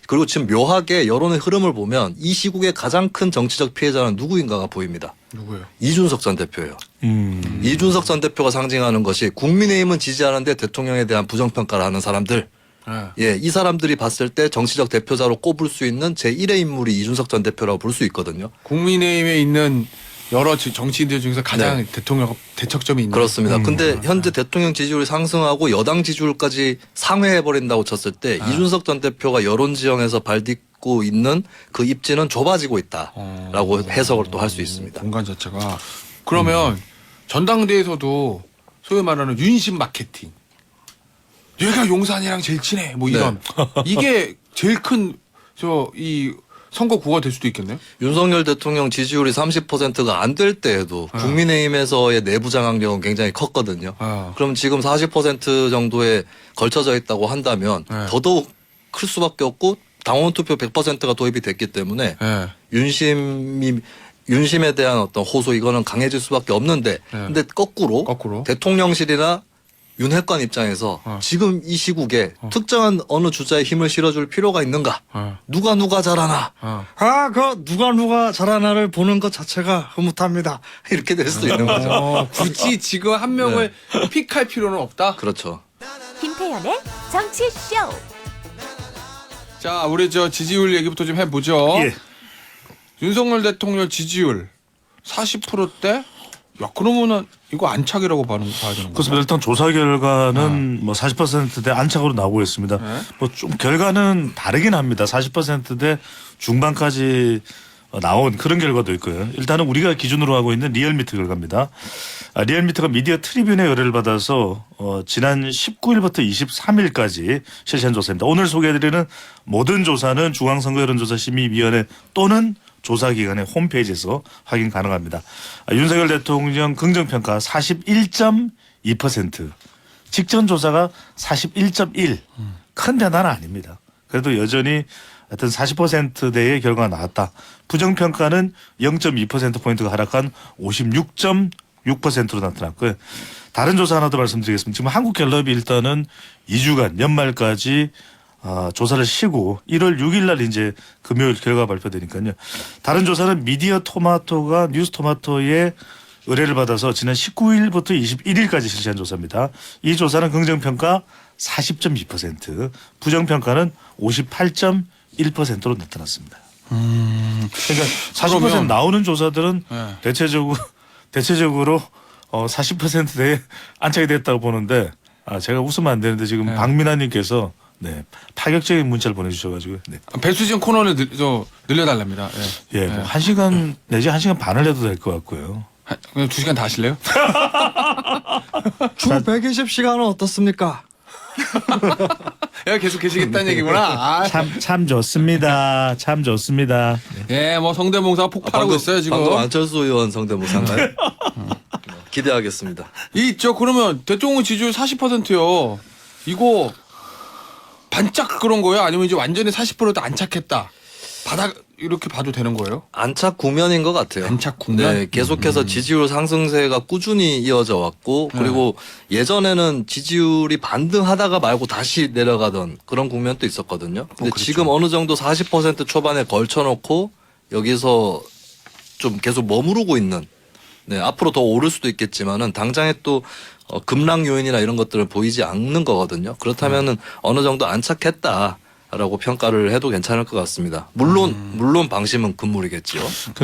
그리고 지금 묘하게 여론의 흐름을 보면 이 시국의 가장 큰 정치적 피해자는 누구인가가 보입니다. 누구예요? 이준석 전 대표예요. 이준석 전 대표가 상징하는 것이 국민의힘은 지지하는데 대통령에 대한 부정평가를 하는 사람들. 예, 이 사람들이 봤을 때 정치적 대표자로 꼽을 수 있는 제1의 인물이 이준석 전 대표라고 볼 수 있거든요. 국민의힘에 있는 여러 정치인들 중에서 가장 네. 대통령 대척점이 있는. 그렇습니다. 근데 현재 대통령 지지율이 상승하고 여당 지지율까지 상회해버린다고 쳤을 때 이준석 전 대표가 여론 지형에서 발딛고 있는 그 입지는 좁아지고 있다라고 해석을 또 할 수 있습니다. 공간 자체가. 그러면 전당대에서도 소위 말하는 윤심 마케팅. 얘가 용산이랑 제일 친해. 뭐 이런. 이게 제일 큰 이 선거 구호가 될 수도 있겠네요. 윤석열 대통령 지지율이 30%가 안 될 때에도 국민의힘에서의 내부 장악력은 굉장히 컸거든요. 그럼 지금 40% 정도에 걸쳐져 있다고 한다면 더더욱 클 수밖에 없고 당원 투표 100%가 도입이 됐기 때문에 윤심에 대한 어떤 호소 이거는 강해질 수밖에 없는데 근데 거꾸로 대통령실이나 윤핵관 입장에서 지금 이 시국에 특정한 어느 주자의 힘을 실어줄 필요가 있는가? 누가 잘하나? 그 누가 잘하나를 보는 것 자체가 흐뭇합니다. 이렇게 될 수도 있는 거죠. 굳이 지금 한 명을 픽할 필요는 없다. 그렇죠. 김태현의 정치쇼. 자, 우리 지지율 얘기부터 좀 해보죠. 예. 윤석열 지지율 40%대? 야, 그러면은 이거 안착이라고 봐야 되는 거예요? 그렇습니다. 일단 조사 결과는 뭐 40%대 안착으로 나오고 있습니다. 뭐 좀 결과는 다르긴 합니다. 40%대 중반까지 나온 그런 결과도 있고요. 일단은 우리가 기준으로 하고 있는 리얼미터 결과입니다. 리얼미터가 미디어 트리뷴의 의뢰를 받아서 지난 19일부터 23일까지 실시한 조사입니다. 오늘 소개해드리는 모든 조사는 중앙선거여론조사심의위원회 또는 조사기관의 홈페이지에서 확인 가능합니다. 윤석열 대통령 긍정평가 41.2%, 직전 조사가 41.1%. 큰 변화는 아닙니다. 그래도 여전히 하여튼 40%대의 결과가 나왔다. 부정평가는 0.2%포인트가 하락한 56.6%로 나타났고요. 다른 조사 하나 더 말씀드리겠습니다. 지금 한국갤럽이 일단은 2주간 연말까지 조사를 쉬고 1월 6일 날 이제 금요일 결과 발표되니까요. 다른 조사는 미디어 토마토가 뉴스 토마토의 의뢰를 받아서 지난 19일부터 21일까지 실시한 조사입니다. 이 조사는 긍정평가 40.2%, 부정평가는 58.1%로 나타났습니다. 그러니까 40% 나오는 조사들은 대체적으로 40%대에 안착이 됐다고 보는데 제가 웃으면 안 되는데 지금 박민아님께서 파격적인 문자를 보내주셔가지고 배수진 코너를 늘려달랍니다. 예, 뭐 1시간 내지 1시간 반을 해도 될 것 같고요. 그냥 2시간 다 하실래요? 주 120시간은 어떻습니까? 야, 계속 계시겠다는 얘기구나. 참 좋습니다. 참 좋습니다. 예, 뭐 성대모사 폭발하고 있어요 지금. 방금 안철수 의원 성대모사인가요? 기대하겠습니다. 그러면 대통령 지지율 40%요. 이거 반짝 그런 거예요? 아니면 이제 완전히 40%도 안착했다. 이렇게 봐도 되는 거예요? 안착 국면인 것 같아요. 안착 국면? 네, 계속해서 지지율 상승세가 꾸준히 이어져 왔고 그리고 예전에는 지지율이 반등하다가 말고 다시 내려가던 그런 국면도 있었거든요. 근데 그렇죠. 지금 어느 정도 40% 초반에 걸쳐놓고 여기서 좀 계속 머무르고 있는 앞으로 더 오를 수도 있겠지만은 당장에 또 급락 요인이나 이런 것들을 보이지 않는 거거든요. 그렇다면은 어느 정도 안착했다라고 평가를 해도 괜찮을 것 같습니다. 물론 방심은 금물이겠지요.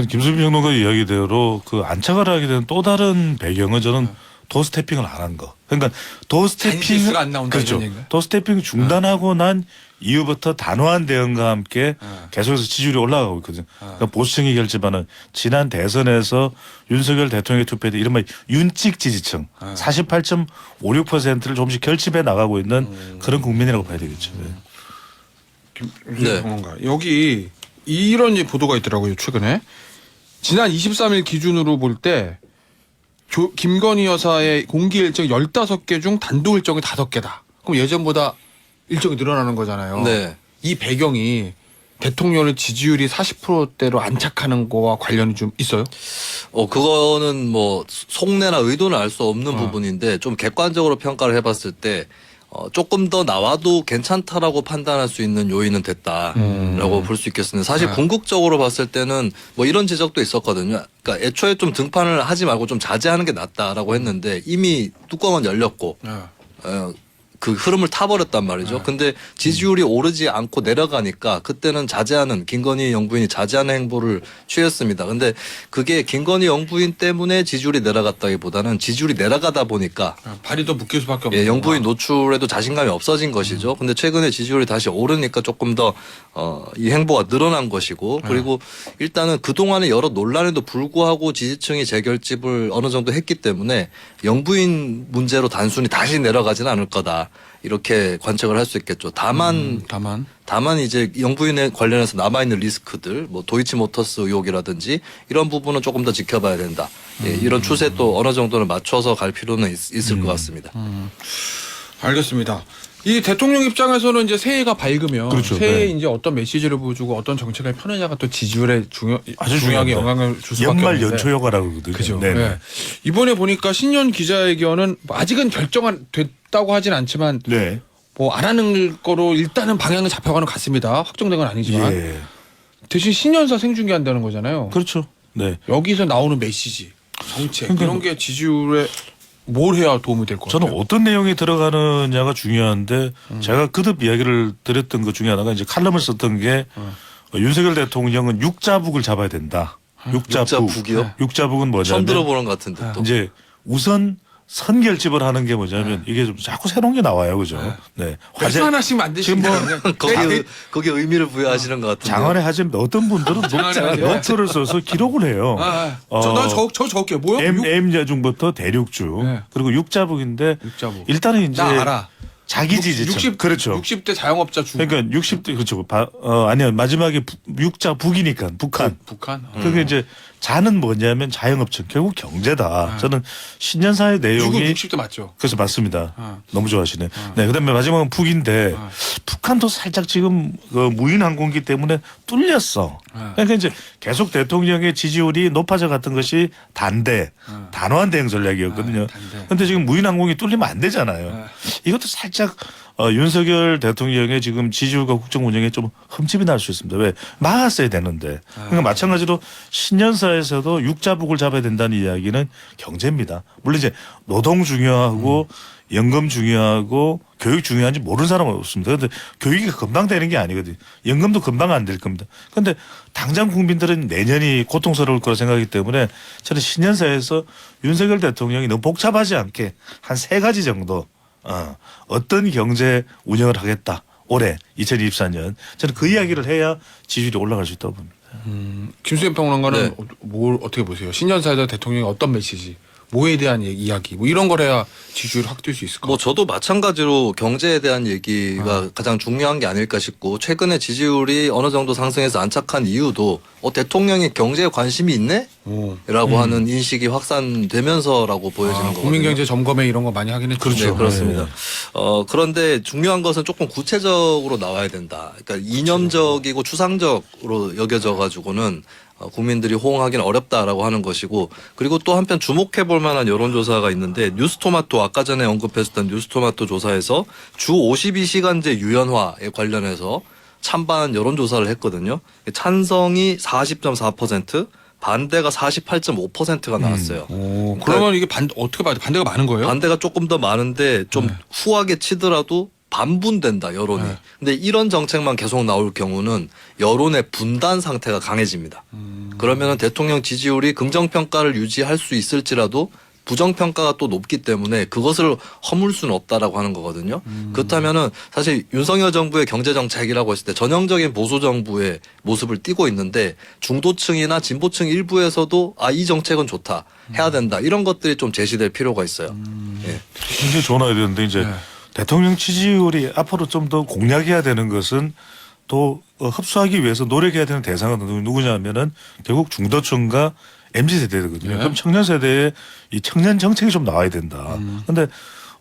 김수빈 평론가 이야기대로 그 안착을 하게 된 또 다른 배경은 저는 도스태핑을 안 한 거. 그러니까 잔실수가 안 나온다 그렇죠. 이런 얘기인가요? 도스태핑 중단하고 난 이후부터 단호한 대응과 함께 계속해서 지지율이 올라가고 있거든요. 그러니까 보수층이 결집하는 지난 대선에서 윤석열 대통령의 투표에 이른바 윤찍 지지층 48.56%를 조금씩 결집해 나가고 있는 그런 국민이라고 봐야 되겠죠. 네. 여기 이런 보도가 있더라고요 최근에. 지난 23일 기준으로 볼 때 김건희 여사의 공개 일정 15개 중 단독 일정이 5개다. 그럼 예전보다 일정이 늘어나는 거잖아요. 네. 이 배경이 대통령의 지지율이 40%대로 안착하는 거와 관련이 좀 있어요? 그거는 뭐 속내나 의도는 알 수 없는 부분인데 좀 객관적으로 평가를 해봤을 때 조금 더 나와도 괜찮다라고 판단할 수 있는 요인은 됐다라고 볼 수 있겠습니다. 사실 궁극적으로 봤을 때는 뭐 이런 지적도 있었거든요. 그러니까 애초에 좀 등판을 하지 말고 좀 자제하는 게 낫다라고 했는데 이미 뚜껑은 열렸고 그 흐름을 타버렸단 말이죠. 근데 지지율이 오르지 않고 내려가니까 그때는 자제하는 김건희 영부인이 자제하는 행보를 취했습니다. 근데 그게 김건희 영부인 때문에 지지율이 내려갔다기보다는 지지율이 내려가다 보니까 발이 더 묶일 수밖에 없는. 예, 영부인 노출에도 자신감이 없어진 것이죠. 근데 최근에 지지율이 다시 오르니까 조금 더 이 행보가 늘어난 것이고 그리고 일단은 그동안의 여러 논란에도 불구하고 지지층이 재결집을 어느 정도 했기 때문에 영부인 문제로 단순히 다시 내려가지는 않을 거다. 이렇게 관측을 할 수 있겠죠. 다만 이제 영부인에 관련해서 남아있는 리스크들, 뭐 도이치모터스 의혹이라든지 이런 부분은 조금 더 지켜봐야 된다. 예, 이런 추세에 또 어느 정도는 맞춰서 갈 필요는 있을 것 같습니다. 알겠습니다. 이 대통령 입장에서는 이제 새해가 밝으면 그렇죠. 새해에 네. 이제 어떤 메시지를 보여주고 어떤 정책을 펴느냐가 또 지지율에 아주 중요하게 중요합니다. 영향을 줄 수밖에 연말 없는데. 연초 효과라고 그러거든요. 그죠. 네. 네. 이번에 보니까 신년 기자회견은 뭐 아직은 결정은 됐다고 하진 않지만 네. 뭐 안 하는 거로 일단은 방향은 잡혀가는 것 같습니다. 확정된 건 아니지만 예. 대신 신년사 생중계한다는 거잖아요. 그렇죠. 네. 여기서 나오는 메시지, 정책 그러니까 이런 게 지지율에 뭘 해야 도움이 될 것 같아요? 저는 어떤 내용이 들어가느냐가 중요한데 제가 거듭 이야기를 드렸던 것 중에 하나가 이제 칼럼을 썼던 게 윤석열 대통령은 육자북을 잡아야 된다. 육자북이요? 육자북은 뭐냐면 처음 들어보는 것 같은데 또. 이제 우선 선결집을 하는 게 뭐냐면 이게 좀 자꾸 새로운 게 나와요. 그죠? 네. 화제 하나씩 만드시면 거기 의미를 부여하시는 것 같은데. 장안에 하지 어떤 분들은 장안에 하죠. 노트를 써서 기록을 해요. 저 적게 뭐요? M여중부터 대륙주 네. 그리고 육자북인데 육자북. 일단은 이제 나 알아. 자기 지지층 그렇죠. 60대 자영업자 중. 그러니까 60대 그렇죠. 아니요 마지막에 육자북이니까 북한. 북한. 그게 이제 자는 뭐냐면 자영업층 결국 경제다. 저는 신년사의 내용이 60대 맞죠? 그래서 맞습니다. 너무 좋아하시네. 네, 그다음에 마지막은 북인데 북한도 살짝 지금 그 무인 항공기 때문에 뚫렸어. 그러니까 이제 계속 대통령의 지지율이 높아져 갔던 것이 단호한 대응 전략이었거든요. 그런데 지금 무인 항공기 뚫리면 안 되잖아요. 이것도 살짝 윤석열 대통령의 지금 지지율과 국정 운영에 좀 흠집이 날 수 있습니다. 왜 막았어야 되는데. 그러니까 마찬가지로 신년사에서도 육자북을 잡아야 된다는 이야기는 경제입니다. 물론 이제 노동 중요하고 연금 중요하고 교육 중요한지 모르는 사람은 없습니다. 그런데 교육이 금방 되는 게 아니거든요. 연금도 금방 안 될 겁니다. 그런데 당장 국민들은 내년이 고통스러울 거라 생각하기 때문에 저는 신년사에서 윤석열 대통령이 너무 복잡하지 않게 한 3가지 정도 어떤 경제 운영을 하겠다. 올해 2024년 저는 그 이야기를 해야 지지율이 올라갈 수 있다고 봅니다. 김수현 평론가는 네. 뭘 어떻게 보세요? 신년사에서 대통령이 어떤 메시지, 뭐에 대한 이야기, 뭐 이런 걸 해야 지지율이 확 뛸 수 있을까? 뭐 저도 마찬가지로 경제에 대한 얘기가 가장 중요한 게 아닐까 싶고 최근에 지지율이 어느 정도 상승해서 안착한 이유도 대통령이 경제에 관심이 있네? 라고 하는 인식이 확산되면서라고 보여지는 거거든요. 국민경제 점검회 이런 거 많이 하긴 했죠. 네, 그렇습니다. 그런데 중요한 것은 조금 구체적으로 나와야 된다. 그러니까 이념적이고 추상적으로 여겨져 가지고는 국민들이 호응하기는 어렵다라고 하는 것이고 그리고 또 한편 주목해 볼 만한 여론조사가 있는데 뉴스토마토 아까 전에 언급했었던 뉴스토마토 조사에서 주 52시간제 유연화에 관련해서 찬반 여론조사를 했거든요. 찬성이 40.4% 반대가 48.5%가 나왔어요. 그러면 이게 어떻게 봐야 돼? 반대가 많은 거예요? 반대가 조금 더 많은데 좀 후하게 치더라도 반분된다 여론이. 근데 이런 정책만 계속 나올 경우는 여론의 분단 상태가 강해집니다. 그러면은 대통령 지지율이 긍정평가를 유지할 수 있을지라도 부정평가가 또 높기 때문에 그것을 허물 수는 없다라고 하는 거거든요. 그렇다면은 사실 윤석열 정부의 경제정책이라고 했을 때 전형적인 보수정부의 모습을 띠고 있는데 중도층이나 진보층 일부에서도 이 정책은 좋다. 해야 된다. 이런 것들이 좀 제시될 필요가 있어요. 예. 굉장히 좋은 아이디어인데 이제 대통령 지지율이 앞으로 좀 더 공략해야 되는 것은 또 흡수하기 위해서 노력해야 되는 대상은 누구냐면은 결국 중도층과 MZ 세대거든요. 그럼 청년 세대에 이 청년 정책이 좀 나와야 된다. 그런데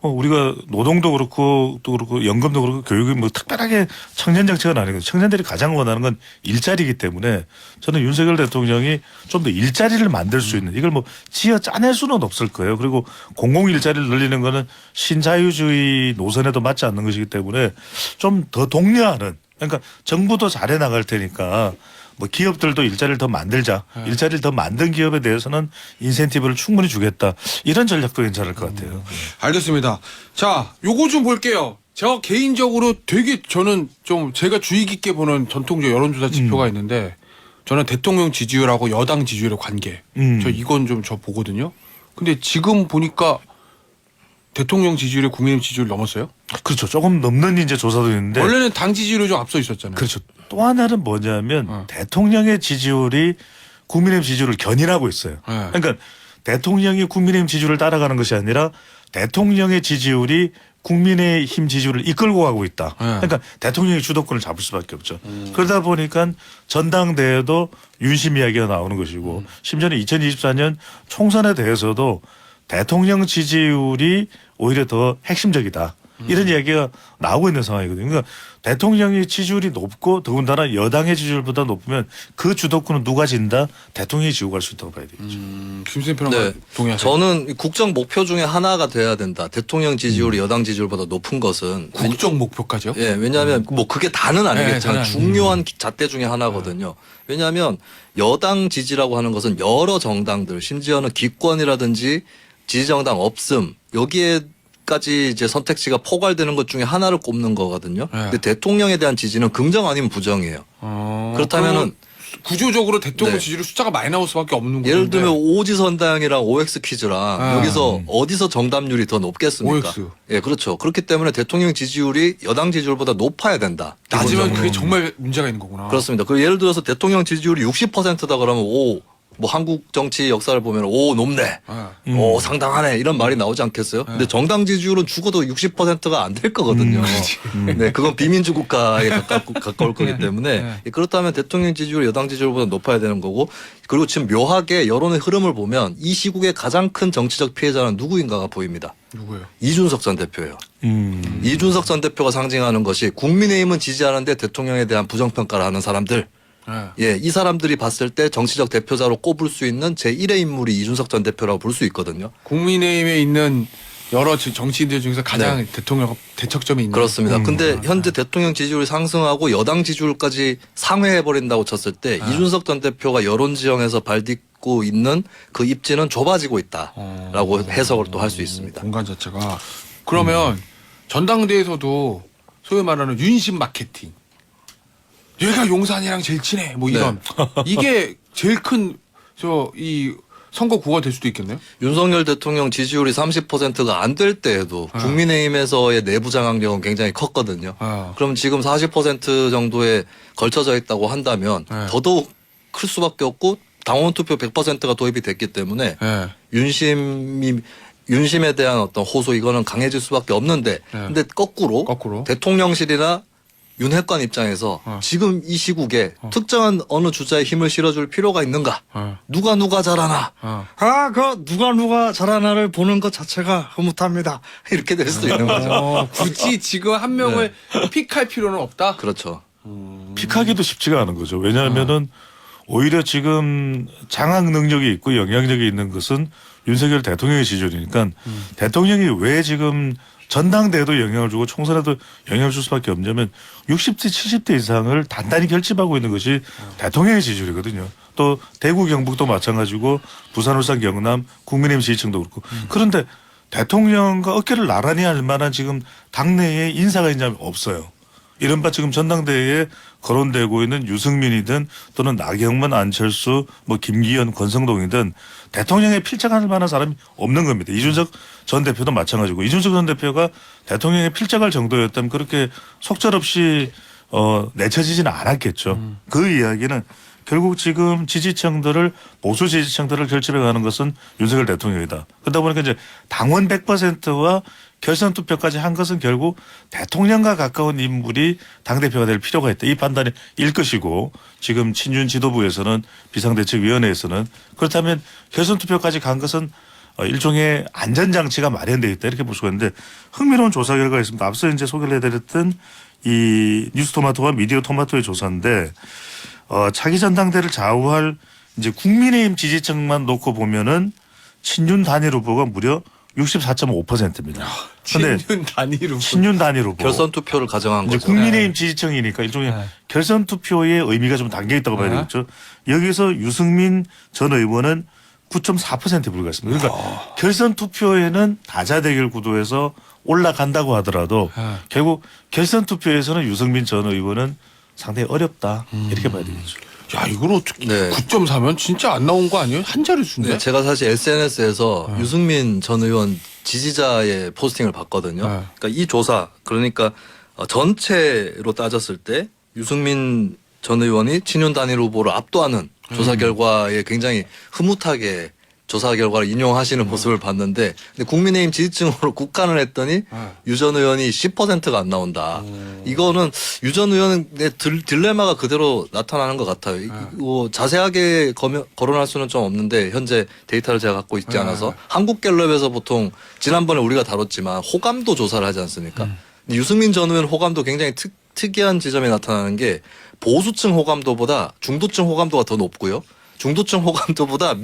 우리가 노동도 그렇고 또 그렇고 연금도 그렇고 교육이 뭐 특별하게 청년 정책은 아니거든요. 청년들이 가장 원하는 건 일자리이기 때문에 저는 윤석열 대통령이 좀 더 일자리를 만들 수 있는 이걸 뭐 지어 짜낼 수는 없을 거예요. 그리고 공공 일자리를 늘리는 거는 신자유주의 노선에도 맞지 않는 것이기 때문에 좀 더 독려하는 그러니까 정부도 잘해 나갈 테니까 뭐 기업들도 일자리를 더 만들자. 일자리를 더 만든 기업에 대해서는 인센티브를 충분히 주겠다. 이런 전략도 괜찮을 것 같아요. 알겠습니다. 자, 요거 좀 볼게요. 저 개인적으로 되게 저는 좀 제가 주의 깊게 보는 전통적 여론조사 지표가 있는데 저는 대통령 지지율하고 여당 지지율의 관계. 저 이건 좀 저 보거든요. 근데 지금 보니까 대통령 지지율이 국민의힘 지지율 넘었어요? 그렇죠. 조금 넘는 이제 조사도 있는데. 원래는 당 지지율이 좀 앞서 있었잖아요. 그렇죠. 또 하나는 뭐냐면 대통령의 지지율이 국민의힘 지지율을 견인하고 있어요. 그러니까 대통령이 국민의힘 지지율을 따라가는 것이 아니라 대통령의 지지율이 국민의힘 지지율을 이끌고 가고 있다. 그러니까 대통령이 주도권을 잡을 수밖에 없죠. 그러다 보니까 전당대회도 윤심 이야기가 나오는 것이고 심지어는 2024년 총선에 대해서도 대통령 지지율이 오히려 더 핵심적이다. 이런 이야기가 나오고 있는 상황이거든요. 그러니까 대통령의 지지율이 높고 더군다나 여당의 지지율보다 높으면 그 주도권은 누가 진다? 대통령이 지고 갈 수 있다고 봐야 되겠죠. 김수현 평론가 네. 동의하세요? 저는 국정 목표 중에 하나가 돼야 된다. 대통령 지지율이 여당 지지율보다 높은 것은 국정 목표까지요? 예, 왜냐하면 뭐 그게 다는 아니겠지만 다는 중요한 잣대 중에 하나거든요. 왜냐하면 여당 지지라고 하는 것은 여러 정당들, 심지어는 기권이라든지 지지정당 없음 여기에까지 이제 선택지가 포괄되는 것 중에 하나를 꼽는 거거든요. 근데 대통령에 대한 지지는 긍정 아니면 부정이에요. 그렇다면은 구조적으로 대통령 네. 지지율 숫자가 많이 나올 수밖에 없는 거예요. 예를 들면 오지선다형이랑 OX 퀴즈랑 여기서 어디서 정답률이 더 높겠습니까? OX. 예, 그렇죠. 그렇기 때문에 대통령 지지율이 여당 지지율보다 높아야 된다. 낮으면 기본적으로. 그게 정말 문제가 있는 거구나. 그렇습니다. 그 예를 들어서 대통령 지지율이 60%다 그러면 뭐 한국 정치 역사를 보면 높네. 상당하네. 이런 말이 나오지 않겠어요? 근데 정당 지지율은 죽어도 60%가 안 될 거거든요. 네, 그건 비민주 국가에 가까울 거기 때문에 그렇다면 대통령 지지율 여당 지지율보다 높아야 되는 거고 그리고 지금 묘하게 여론의 흐름을 보면 이 시국의 가장 큰 정치적 피해자는 누구인가가 보입니다. 누구예요? 이준석 전 대표예요. 이준석 전 대표가 상징하는 것이 국민의힘은 지지하는데 대통령에 대한 부정평가를 하는 사람들. 예, 이 사람들이 봤을 때 정치적 대표자로 꼽을 수 있는 제1의 인물이 이준석 전 대표라고 볼 수 있거든요. 국민의힘에 있는 여러 정치인들 중에서 가장 대통령 대척점이 있는. 그렇습니다. 근데 현재 대통령 지지율이 상승하고 여당 지지율까지 상회해버린다고 쳤을 때 이준석 전 대표가 여론 지형에서 발딛고 있는 그 입지는 좁아지고 있다라고 해석을 또 할 수 있습니다. 공간 자체가. 그러면 전당대회에서도 소위 말하는 윤심 마케팅. 얘가 용산이랑 제일 친해. 뭐 이런. 이게 제일 큰 이 선거 구호가 될 수도 있겠네요. 윤석열 대통령 지지율이 30%가 안 될 때에도 국민의힘에서의 내부 장악력은 굉장히 컸거든요. 그럼 지금 40% 정도에 걸쳐져 있다고 한다면 더더욱 클 수밖에 없고 당원 투표 100%가 도입이 됐기 때문에 윤심에 대한 어떤 호소 이거는 강해질 수밖에 없는데 근데 거꾸로 대통령실이나 윤핵관 입장에서 지금 이 시국에 특정한 어느 주자에 힘을 실어줄 필요가 있는가? 누가 잘하나? 그 누가 잘하나를 보는 것 자체가 흐뭇합니다. 이렇게 될 수도 있는 거죠. 굳이 지금 한 명을 픽할 필요는 없다. 그렇죠. 픽하기도 쉽지가 않은 거죠. 왜냐하면은 오히려 지금 장악 능력이 있고 영향력이 있는 것은 윤석열 대통령의 지지율이니까 대통령이 왜 지금 전당대회도 영향을 주고 총선에도 영향을 줄 수밖에 없냐면 60대 70대 이상을 단단히 결집하고 있는 것이 대통령의 지지율이거든요. 또 대구 경북도 마찬가지고 부산 울산 경남 국민의힘 지지층도 그렇고 그런데 대통령과 어깨를 나란히 할 만한 지금 당내에 인사가 있냐면 없어요. 이른바 지금 전당대회에 거론되고 있는 유승민이든 또는 나경원, 안철수, 뭐 김기현, 권성동이든 대통령에 필적할 만한 사람이 없는 겁니다. 이준석 전 대표도 마찬가지고 이준석 전 대표가 대통령에 필적할 정도였다면 그렇게 속절없이 내쳐지지는 않았겠죠. 그 이야기는 결국 지금 지지층들을 보수 지지층들을 결집해 가는 것은 윤석열 대통령이다. 그러다 보니까 이제 당원 100%와 결선 투표까지 한 것은 결국 대통령과 가까운 인물이 당대표가 될 필요가 있다. 이 판단이 일 것이고 지금 친윤 지도부에서는 비상대책위원회에서는 그렇다면 결선 투표까지 간 것은 일종의 안전장치가 마련되어 있다 이렇게 볼 수가 있는데 흥미로운 조사 결과가 있습니다. 앞서 이제 소개를 해드렸던 이 뉴스토마토와 미디어토마토의 조사인데 차기 전당대를 좌우할 이제 국민의힘 지지층만 놓고 보면은 친윤 단일 후보가 무려 64.5%입니다. 근데 친윤 단위로 친윤 단일 후보 결선 투표를 가정한 이제 거죠. 국민의힘 지지층이니까 일종의 네. 결선 투표의 의미가 좀 담겨 있다고 봐야 네. 되겠죠. 여기서 유승민 전 의원은 9.4%에 불과했습니다. 그러니까 결선 투표에는 다자 대결 구도에서 올라간다고 하더라도 네. 결국 결선 투표에서는 유승민 전 의원은 상당히 어렵다 이렇게 봐야 되겠죠. 야 이걸 어떻게 네. 9.4면 진짜 안 나온 거 아니에요? 한 자릿수인데. 네, 제가 사실 SNS에서 유승민 전 의원 지지자의 포스팅을 봤거든요. 네. 그러니까 이 조사 그러니까 전체로 따졌을 때 유승민 전 의원이 친윤 단일 후보를 압도하는 조사 결과에 굉장히 흐뭇하게 조사 결과를 인용하시는 모습을 봤는데 근데 국민의힘 지지층으로 국한을 했더니 유 전 의원이 10%가 안 나온다. 이거는 유 전 의원의 딜레마가 그대로 나타나는 것 같아요. 이거 자세하게 거론할 수는 좀 없는데 현재 데이터를 제가 갖고 있지 않아서 한국갤럽에서 보통 지난번에 우리가 다뤘지만 호감도 조사를 하지 않습니까? 근데 유승민 전 의원 호감도 굉장히 특이한 지점이 나타나는 게 보수층 호감도보다 중도층 호감도가 더 높고요. 중도층 호감도보다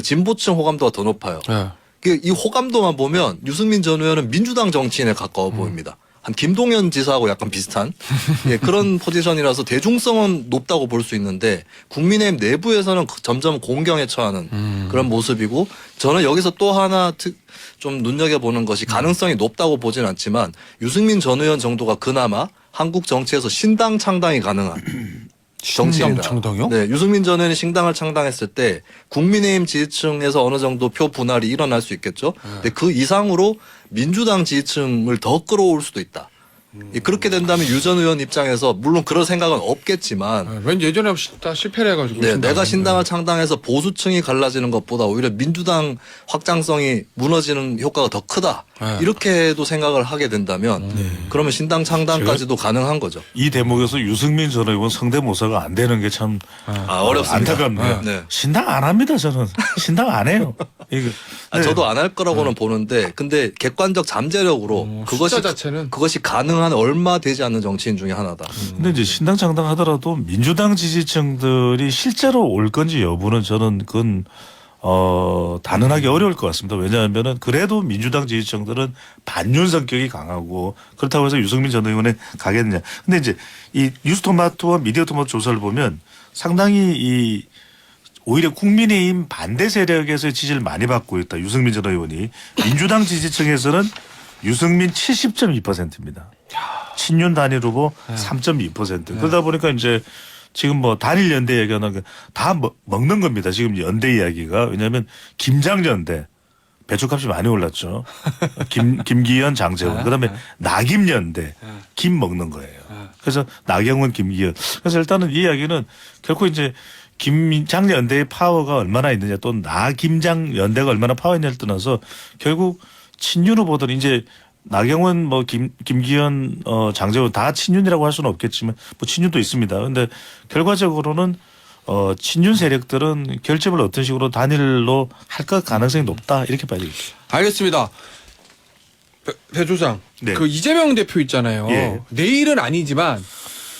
진보층 호감도가 더 높아요. 네. 이 호감도만 보면 유승민 전 의원은 민주당 정치인에 가까워 보입니다. 한 김동연 지사하고 약간 비슷한 예, 그런 포지션이라서 대중성은 높다고 볼 수 있는데 국민의힘 내부에서는 점점 공경에 처하는 그런 모습이고 저는 여기서 또 하나 좀 눈여겨보는 것이 가능성이 높다고 보진 않지만 유승민 전 의원 정도가 그나마 한국 정치에서 신당 창당이 가능한 정치인이다. 신당 창당이요? 네, 유승민 전 의원이 신당을 창당했을 때 국민의힘 지지층에서 어느 정도 표 분할이 일어날 수 있겠죠. 근데 그 이상으로 민주당 지지층을 더 끌어올 수도 있다. 그렇게 된다면 유 전 의원 입장에서 물론 그럴 생각은 없겠지만 왠지 예전에 다 실패를 해가지고. 네, 신당은. 내가 신당을 창당해서 보수층이 갈라지는 것보다 오히려 민주당 확장성이 무너지는 효과가 더 크다. 네. 이렇게도 생각을 하게 된다면 그러면 신당 창당까지도 가능한 거죠. 이 대목에서 유승민 전 의원 성대모사가 안 되는 게 참 어렵습니다. 안타깝네요. 네. 신당 안 합니다 저는. 신당 안 해요. 이거. 네. 저도 안 할 거라고는 보는데 근데 객관적 잠재력으로 숫자 자체는. 그것이 가능한 얼마 되지 않는 정치인 중에 하나다. 근데 이제 신당 창당하더라도 민주당 지지층들이 실제로 올 건지 여부는 저는 그건 단언하기 어려울 것 같습니다. 왜냐하면은 그래도 민주당 지지층들은 반윤 성격이 강하고 그렇다고 해서 유승민 전 의원에 가겠느냐. 근데 이제 이 뉴스토마토와 미디어토마토 조사를 보면 상당히 오히려 국민의힘 반대 세력에서의 지지를 많이 받고 있다. 유승민 전 의원이. 민주당 지지층에서는 유승민 70.2%입니다. 친윤 단일 후보 3.2%. 그러다 보니까 이제 지금 뭐 단일 연대 얘기하는 다 먹는 겁니다. 지금 연대 이야기가. 왜냐하면 김장연대 배추값이 많이 올랐죠. 김기현, 장재원. 그다음에 낙임연대 김 먹는 거예요. 그래서 나경원, 김기현. 그래서 일단은 이 이야기는 결코 이제 김장연대의 파워가 얼마나 있느냐 또 나김장연대가 얼마나 파워 있냐를 떠나서 결국 친윤 후보들은 이제 나경원 김기현 장재원 다 친윤이라고 할 수는 없겠지만 뭐 친윤도 있습니다. 그런데 결과적으로는 친윤 세력들은 결집을 어떤 식으로 단일로 할 것 가능성이 높다 이렇게 봐야 되겠죠. 알겠습니다. 배조상 네. 그 이재명 대표 있잖아요. 예. 내일은 아니지만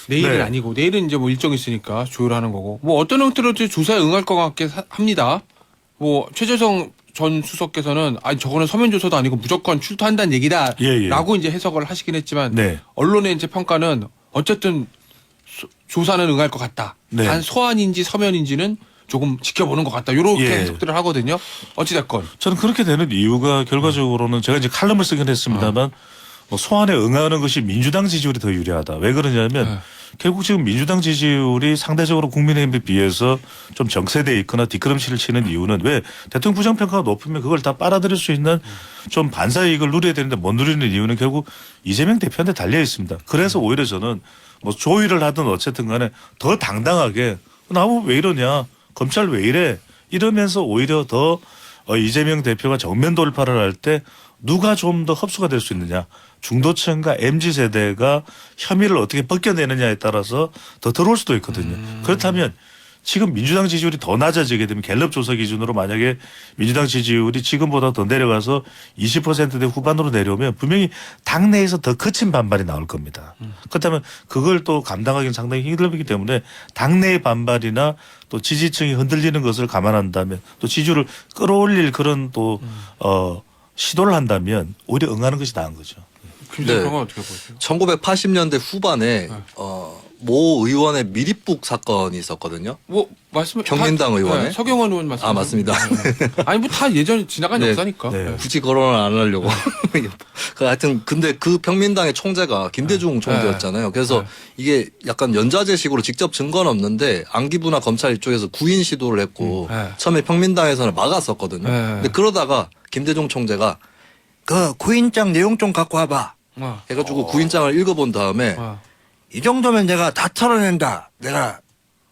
내일은 네. 아니고 내일은 이제 뭐 일정 있으니까 조율하는 거고 뭐 어떤 형태로 조사에 응할 것 같게 합니다. 뭐 최재성 전 수석께서는 아니 저거는 서면 조사도 아니고 무조건 출두한다는 얘기다라고 이제 해석을 하시긴 했지만 네. 언론의 이제 평가는 어쨌든 조사는 응할 것 같다. 네. 단 소환인지 서면인지는 조금 지켜보는 것 같다. 이렇게 예. 해석들을 하거든요. 어찌됐건. 저는 그렇게 되는 이유가 결과적으로는 제가 이제 칼럼을 쓰긴 했습니다만 뭐 소환에 응하는 것이 민주당 지지율이 더 유리하다. 왜 그러냐면 결국 지금 민주당 지지율이 상대적으로 국민의힘에 비해서 좀 정체돼 있거나 뒷걸음질을 치는 이유는 왜 대통령 부정평가가 높으면 그걸 다 빨아들일 수 있는 좀 반사이익을 누려야 되는데 못 누리는 이유는 결국 이재명 대표한테 달려 있습니다. 그래서 오히려 저는 뭐 조의를 하든 어쨌든 간에 더 당당하게 나무 왜 이러냐 검찰 왜 이래 이러면서 오히려 더 이재명 대표가 정면 돌파를 할 때 누가 좀 더 흡수가 될 수 있느냐. 중도층과 MZ세대가 혐의를 어떻게 벗겨내느냐에 따라서 더 들어올 수도 있거든요. 그렇다면 지금 민주당 지지율이 더 낮아지게 되면 갤럽 조사 기준으로 만약에 민주당 지지율이 지금보다 더 내려가서 20%대 후반으로 내려오면 분명히 당내에서 더 거친 반발이 나올 겁니다. 그렇다면 그걸 또 감당하기는 상당히 힘들기 때문에 당내의 반발이나 또 지지층이 흔들리는 것을 감안한다면 또 지지율을 끌어올릴 그런 또 시도를 한다면 오히려 응하는 것이 나은 거죠. 김재현 네. 평은 어떻게 보세요? 1980년대 후반에 모 의원의 미립북 사건이 있었거든요. 뭐 말씀 경민당 의원의? 네, 서경원 의원 말씀. 아, 맞습니다. 아니 뭐 다 예전 지나간 네. 역사니까. 네. 네. 굳이 거론을 안 하려고. 그 하여튼 근데 그 평민당의 총재가 김대중 총재였잖아요. 그래서 이게 약간 연좌제식으로 직접 증거는 없는데 안기부나 검찰 이쪽에서 구인 시도를 했고 처음에 평민당에서는 막았었거든요. 근데 그러다가 김대중 총재가 그 구인장 내용 좀 갖고 와봐. 해가지고 구인장을 읽어본 다음에 이 정도면 내가 다 털어낸다. 내가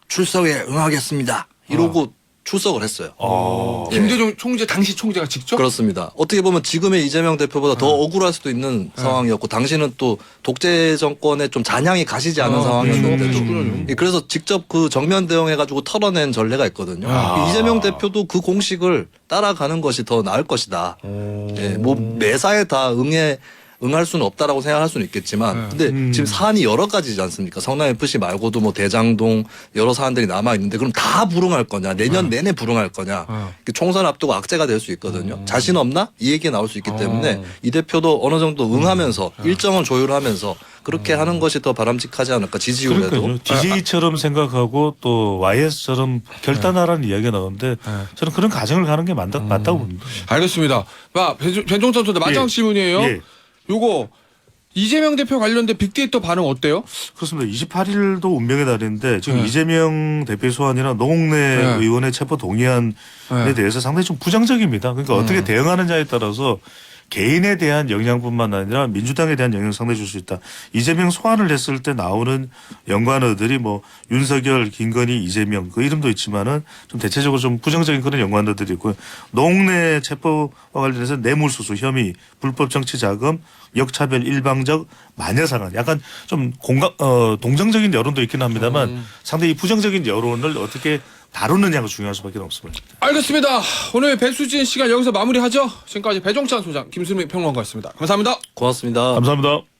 출석에 응하겠습니다. 이러고 출석을 했어요. 예. 김대중 총재 당시 총재가 직접 그렇습니다. 어떻게 보면 지금의 이재명 대표보다 더 억울할 수도 있는 상황이었고 당시는 또 독재 정권에 좀 잔향이 가시지 않은 상황이었는데도 그렇죠. 예, 그래서 직접 그 정면 대응해가지고 털어낸 전례가 있거든요. 이재명 대표도 그 공식을 따라가는 것이 더 나을 것이다. 예, 뭐 매사에 다 응할 수는 없다라고 생각할 수는 있겠지만 근데 지금 사안이 여러 가지지 않습니까? 성남 FC 말고도 뭐 대장동 여러 사안들이 남아 있는데 그럼 다 불응할 거냐? 내년 내내 불응할 거냐? 총선 앞두고 악재가 될 수 있거든요. 자신 없나? 이 얘기가 나올 수 있기 때문에 이 대표도 어느 정도 응하면서 일정은 조율하면서 그렇게 하는 것이 더 바람직하지 않을까 지지율에도. 그러니까요. DJ처럼 생각하고 또 YS처럼 결단하라는 이야기가 나오는데 저는 그런 가정을 가는 게 맞다고 봅니다. 알겠습니다. 변종찬 선수 마지막 예. 질문이에요. 예. 요거 이재명 대표 관련된 빅데이터 반응 어때요? 그렇습니다. 28일도 운명의 날인데 지금 이재명 대표 소환이나 노웅래 의원의 체포 동의안에 대해서 상당히 좀 부정적입니다. 그러니까 어떻게 대응하느냐에 따라서 개인에 대한 영향뿐만 아니라 민주당에 대한 영향을 상당히 줄 수 있다. 이재명 소환을 했을 때 나오는 연관어들이 뭐 윤석열, 김건희, 이재명 그 이름도 있지만은 좀 대체적으로 좀 부정적인 그런 연관어들이 있고요. 노웅래 체포와 관련해서 뇌물수수 혐의, 불법 정치 자금, 역차별, 일방적 마녀 상황, 약간 좀 동정적인 여론도 있긴 합니다만 상당히 부정적인 여론을 어떻게 다루느냐가 중요할 수밖에 없습니다. 알겠습니다. 오늘 배수진 시간 여기서 마무리하죠. 지금까지 배종찬 소장, 김수민 평론가였습니다. 감사합니다. 고맙습니다. 감사합니다.